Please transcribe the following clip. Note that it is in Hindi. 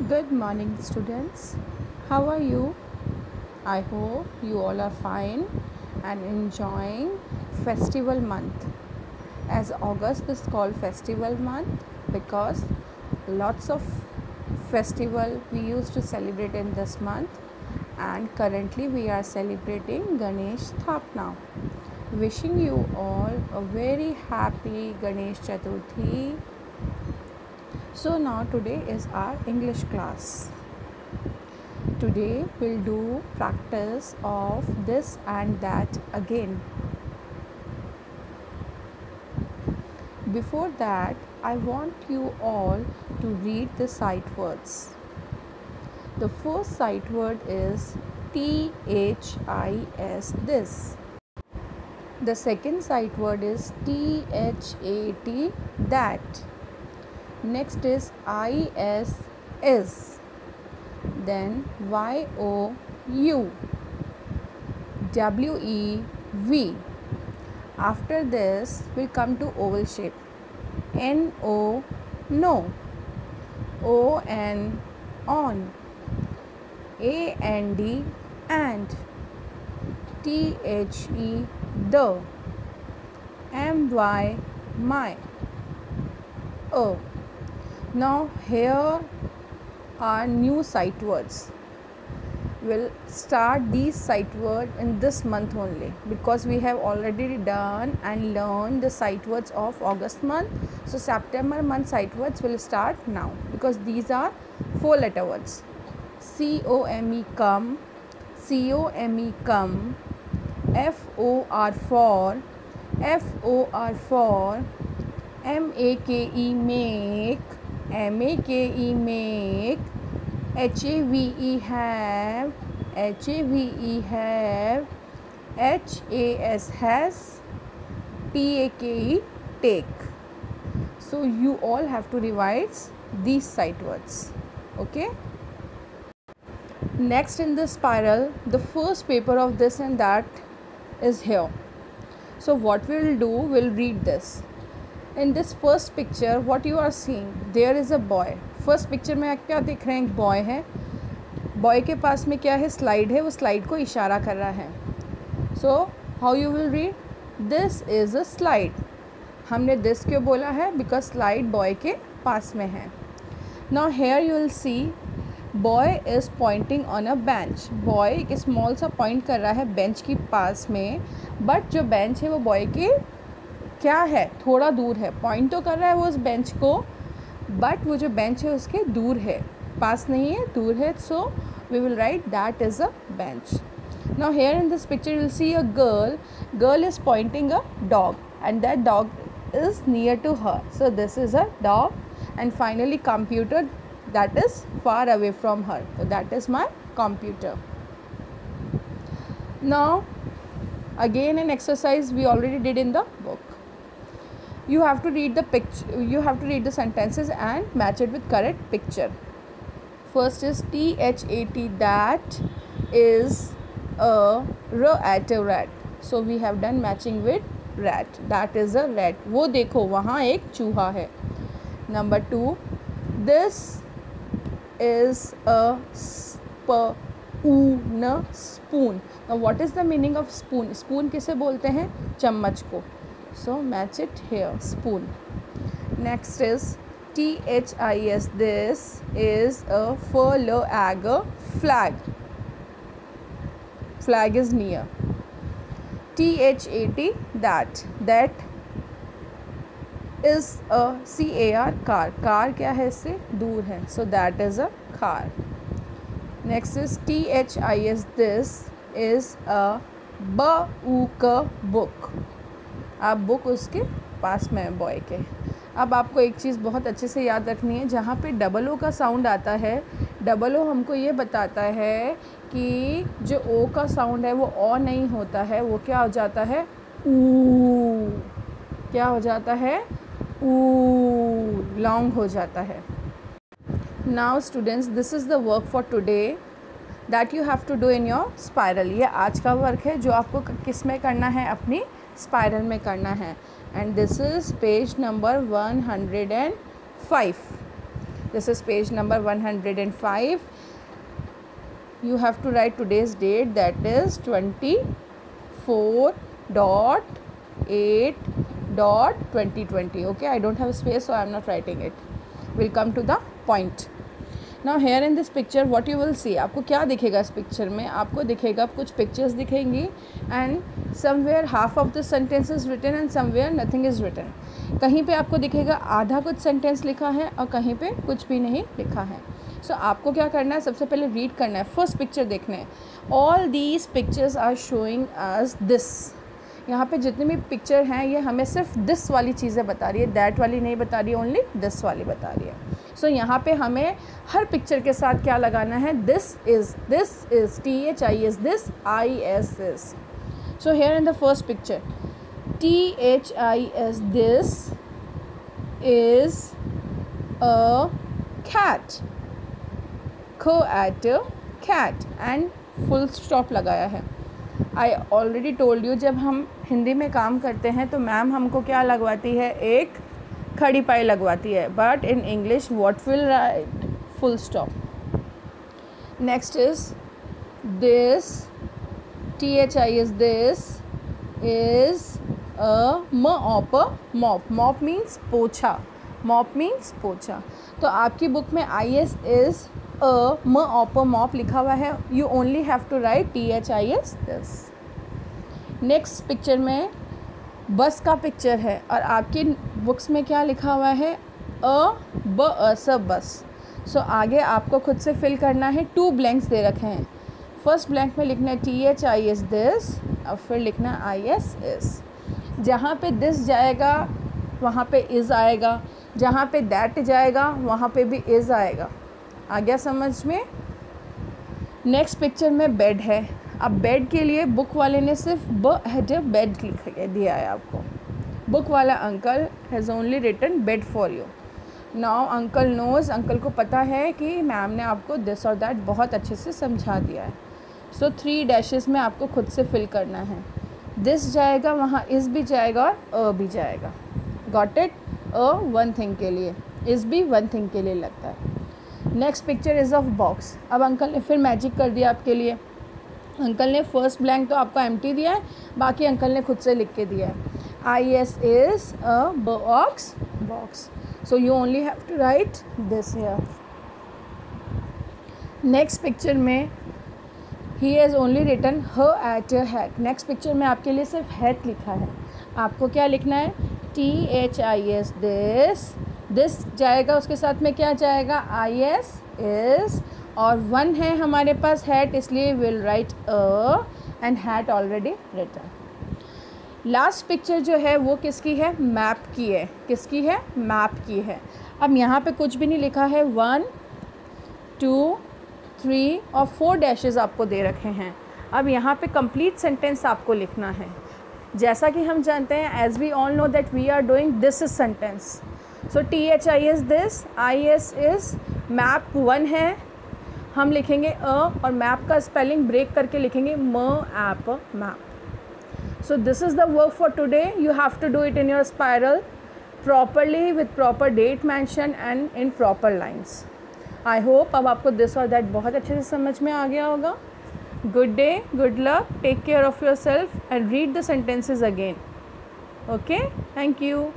Good morning, students. How are you? I hope you all are fine and enjoying festival month. As August is called festival month because lots of festival we used to celebrate in this month, and currently we are celebrating Ganesh Sthapna. Wishing you all a very happy Ganesh Chaturthi. So now today is our English class. Today we'll do practice of this and that again. Before that, I want you all to read the sight words. The first sight word is THIS, this. The second sight word is THAT, that. Next is is. Then YOU, WEV. After this we'll come to oval shape. NO, no. ON, on. AND, and. THE, the. MY, my. Now here are new sight words. We'll start these sight words in this month only because we have already done and learned the sight words of August month. So September month sight words will start now because these are 4-letter words. COME, come. COME, come. FOR, for. FOR, for. MAKE, make. MAKE, make. HAVE, have. HAVE, have. HAS, has. TAKE, take. So you all have to revise these sight words. Okay. Next in the spiral, the first paper of this and that is here. So what we will do, we'll read this. In this first picture, what you are seeing, there is a boy. First picture में क्या देख रहे हैं, एक बॉय है. बॉय के पास में क्या है, स्लाइड है, वो स्लाइड को इशारा कर रहा है. So how you will read, this is a slide. हमने दिस क्यों बोला है, बिकॉज स्लाइड बॉय के पास में है. Now here you will C boy is Poynting on a bench. Boy एक स्मॉल सा पॉइंट कर रहा है बेंच के पास में, बट जो बेंच है वो बॉय के क्या है, थोड़ा दूर है. पॉइंट तो कर रहा है वो उस बेंच को, बट वो जो बेंच है उसके दूर है, पास नहीं है, दूर है. So we will write that is a bench. Now here in this picture you will see a girl. Girl is pointing a dog and that dog is near to her. So this is a dog. And finally computer that is far away from her. So that is my computer. Now again an exercise we already did in the book. You have to read the picture, you have to read the sentences and match it with correct picture. First is THAT, that is a rat, a rat. So we have done matching with rat. That is a rat. वो देखो वहाँ एक चूहा है. Number 2, this is a spoon, spoon. Now what is the meaning of spoon? Spoon किसे बोलते हैं, चम्मच को. So match it here, spoon. Next is THIS, this is a flag, flag. Flag is near. THAT, that, that is a CAR, car. Car क्या है, इससे दूर है. So that is a car. Next is THIS, this is a book, book. आप बुक उसके पास में है बॉय के. अब आपको एक चीज़ बहुत अच्छे से याद रखनी है, जहाँ पे डबल ओ का साउंड आता है, डबल ओ हमको ये बताता है कि जो ओ का साउंड है वो ओ नहीं होता है, वो क्या हो जाता है, ऊ. क्या हो जाता है, लॉन्ग हो जाता है. Now students, this is the work for today that you have to do in your spiral. ये आज का वर्क है जो आपको किस में करना है, अपनी स्पायरल में करना है. And this is page number 105. This is page number 105. You have to write today's date, that is 24.8.2020. Okay, I don't have space, so I am not writing it. We'll come to the point. Now here in this picture what you will see, आपको क्या दिखेगा इस पिक्चर में? आपको दिखेगा कुछ पिक्चर्स दिखेंगी and somewhere half of the sentence is written and somewhere nothing is written. कहीं पे आपको दिखेगा आधा कुछ सेंटेंस लिखा है और कहीं पे कुछ भी नहीं लिखा है. सो आपको क्या करना है, सबसे पहले रीड करना है, फर्स्ट पिक्चर देखना है. All these pictures are showing us this. यहाँ पे जितनी भी पिक्चर हैं ये हमें सिर्फ दिस वाली चीज़ें बता रही है, दैट वाली नहीं बता रही है, ओनली दिस वाली बता रही है. सो यहाँ पे हमें हर पिक्चर के साथ क्या लगाना है, this is, THIS, this, IS is. So here in the first picture, THIS, this is a cat. at a cat and full stop लगाया है. I already told you, जब हम हिंदी में काम करते हैं तो मैम हमको क्या लगवाती है, एक खड़ी पाई लगवाती है, but in English what will write, full stop. Next is this, THIS, this is a mop. Mop means पोछा. मॉप मीन्स पोछा. तो आपकी बुक में IS इज़ मॉप लिखा हुआ है. You only have to write THIS, this. Next picture में बस का पिक्चर है और आपकी बुक्स में क्या लिखा हुआ है, सब बस. सो आगे आपको खुद से फिल करना है. 2 ब्लैंक्स दे रखे हैं. फर्स्ट ब्लैंक में लिखना है THIS, दिस, और फिर लिखना है IS, इस. जहाँ पे दिस जाएगा वहाँ पे इज़ आएगा, जहाँ पे दैट जाएगा वहाँ पे भी इज़ आएगा. आ गया समझ में? नेक्स्ट पिक्चर में बेड है. अब बेड के लिए बुक वाले ने सिर्फ बेड लिख दिया है आपको. बुक वाला uncle has only written bed for you. Now uncle knows, uncle को पता है कि मैम ने आपको दिस और दैट बहुत अच्छे से समझा दिया है. सो 3 डैशेस में आपको खुद से फिल करना है. दिस जाएगा, वहाँ इज़ भी जाएगा और भी जाएगा. Got it? वन थिंग के लिए, इज़ भी वन थिंग के लिए लगता है. Next picture is of box. अब अंकल ने फिर मैजिक कर दिया आपके लिए. अंकल ने फर्स्ट ब्लैंक तो आपको एम्प्टी दिया है, बाकी अंकल ने खुद से लिख के दिया है. IS is a box. So you only have to write this here. Next picture में he has only written her at a hat. Next picture में आपके लिए सिर्फ हैट लिखा है. आपको क्या लिखना है, THIS, दिस जाएगा, उसके साथ में क्या जाएगा, IS, इज़, और 1 है हमारे पास हैट, इसलिए will write and hat already written. Last picture जो है वो किसकी है, मैप की है. किसकी है, मैप की है. अब यहाँ पे कुछ भी नहीं लिखा है. 1, 2, 3 और 4 डैशेस आपको दे रखे हैं. अब यहाँ पे कंप्लीट सेंटेंस आपको लिखना है. जैसा कि हम जानते हैं, as we all know that we are doing this is sentence. So THIS, this, IS, is, map 1 है, हम लिखेंगे और मैप का स्पेलिंग ब्रेक करके लिखेंगे map. So this is the work for today. You have to do it in your spiral properly with proper date mention and in proper lines. I hope अब आपको this or that बहुत अच्छे से समझ में आ गया होगा. Good day, good luck, take care of yourself and read the sentences again. Okay, thank you.